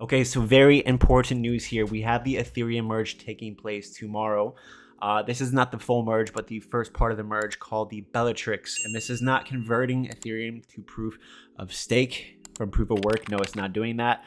Okay, so very important news here. We have the Ethereum merge taking place tomorrow. This is not the full merge, but the first part of the merge called the Belltrix. And this is not converting Ethereum to proof of stake from proof of work. No, it's not doing that.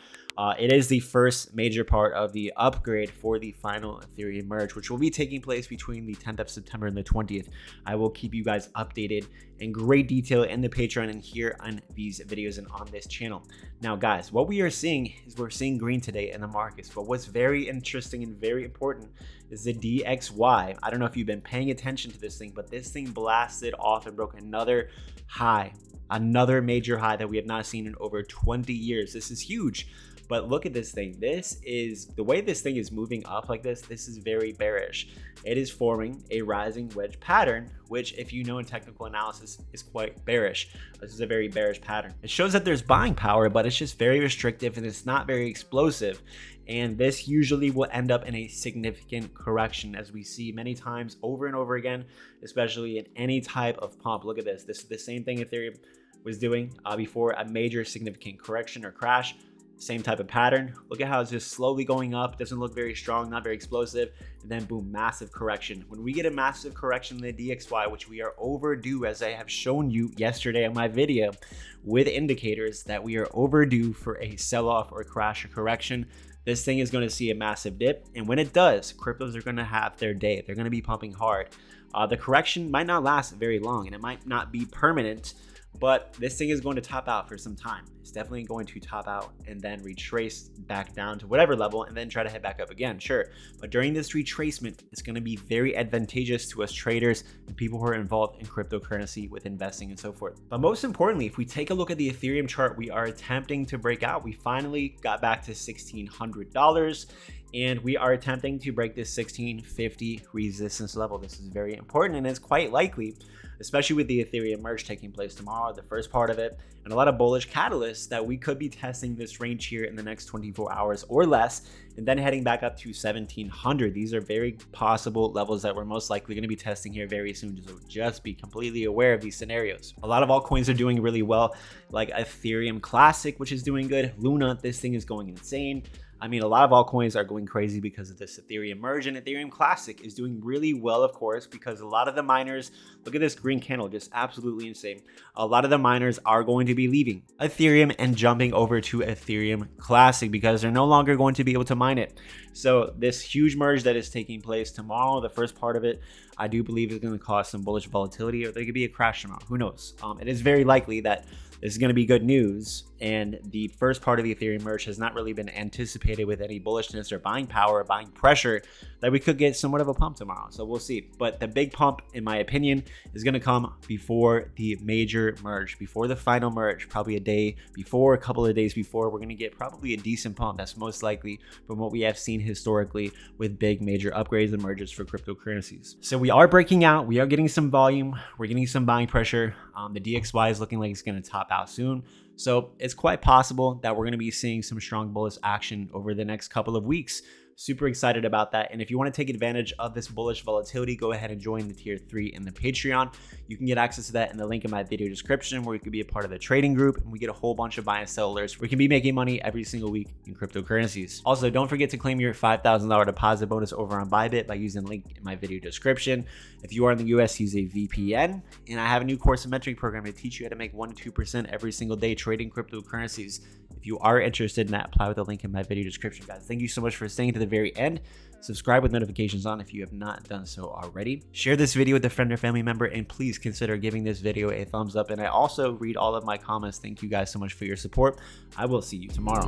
It is the first major part of the upgrade for the final Ethereum merge, which will be taking place between the 10th of September and the 20th. I will keep you guys updated in great detail in the Patreon and here on these videos and on this channel. Now, guys, what we are seeing is we're seeing green today in the markets. But what's very interesting and very important is the DXY. I don't know if you've been paying attention to this thing, but this thing blasted off and broke another high, another major high that we have not seen in over 20 years. This is huge. But look at this thing. This is the way this thing is moving up like this. This is very bearish. It is forming a rising wedge pattern, which, if you know in technical analysis, is quite bearish. This is a very bearish pattern. It shows that there's buying power, but it's just very restrictive and it's not very explosive. And this usually will end up in a significant correction, as we see many times over and over again, especially in any type of pump. Look at this. This is the same thing Ethereum was doing before a major significant correction or crash. Same type of pattern. Look at how it's just slowly going up. Doesn't look very strong, not very explosive. And then boom, massive correction. When we get a massive correction in the DXY, which we are overdue, as I have shown you yesterday in my video with indicators that we are overdue for a sell-off or crash or correction, this thing is going to see a massive dip. And when it does, cryptos are going to have their day. They're going to be pumping hard. The correction might not last very long and it might not be permanent, but this thing is going to top out for some time. It's definitely going to top out and then retrace back down to whatever level and then try to head back up again, sure. But during this retracement, it's going to be very advantageous to us traders and people who are involved in cryptocurrency with investing and so forth. But most importantly, if we take a look at the Ethereum chart, we are attempting to break out. We finally got back to $1,600 and we are attempting to break this 1650 resistance level. This is very important and it's quite likely, especially with the Ethereum merge taking place tomorrow, the first part of it, and a lot of bullish catalysts, that we could be testing this range here in the next 24 hours or less, and then heading back up to 1700. These are very possible levels that we're most likely going to be testing here very soon. So just be completely aware of these scenarios. A lot of altcoins are doing really well, like Ethereum Classic, which is doing good. Luna, this thing is going insane. I mean, a lot of altcoins are going crazy because of this Ethereum merge, and Ethereum Classic is doing really well, of course, because a lot of the miners, look at this green candle, just absolutely insane. A lot of the miners are going to be leaving Ethereum and jumping over to Ethereum Classic because they're no longer going to be able to mine it. So this huge merge that is taking place tomorrow, the first part of it, I do believe is going to cause some bullish volatility, or there could be a crash tomorrow. Who knows? It is very likely that this is going to be good news, and the first part of the Ethereum merge has not really been anticipated with any bullishness or buying power or buying pressure that we could get somewhat of a pump tomorrow. So we'll see. But the big pump, in my opinion, is going to come before the major merge, before the final merge, probably a day before, a couple of days before. We're going to get probably a decent pump. That's most likely from what we have seen historically with big major upgrades and mergers for cryptocurrencies. So we are breaking out. We are getting some volume. We're getting some buying pressure. The DXY is looking like it's going to top out soon. So it's quite possible that we're going to be seeing some strong bullish action over the next couple of weeks. Super excited about that. And if you want to take advantage of this bullish volatility, go ahead and join the tier 3 in the Patreon. You can get access to that in the link in my video description, where you could be a part of the trading group, and we get a whole bunch of buy and sell alerts. We can be making money every single week in cryptocurrencies. Also, don't forget to claim your $5,000 deposit bonus over on Bybit by using the link in my video description. If you are in the US, use a VPN. And I have a new course and mentoring program to teach you how to make 1 to 2% every single day trading cryptocurrencies. If you are interested in that, apply with the link in my video description, guys. Thank you so much for staying to the very end. Subscribe with notifications on if you have not done so already. Share this video with a friend or family member, and please consider giving this video a thumbs up. And I also read all of my comments. Thank you guys so much for your support. I will see you tomorrow.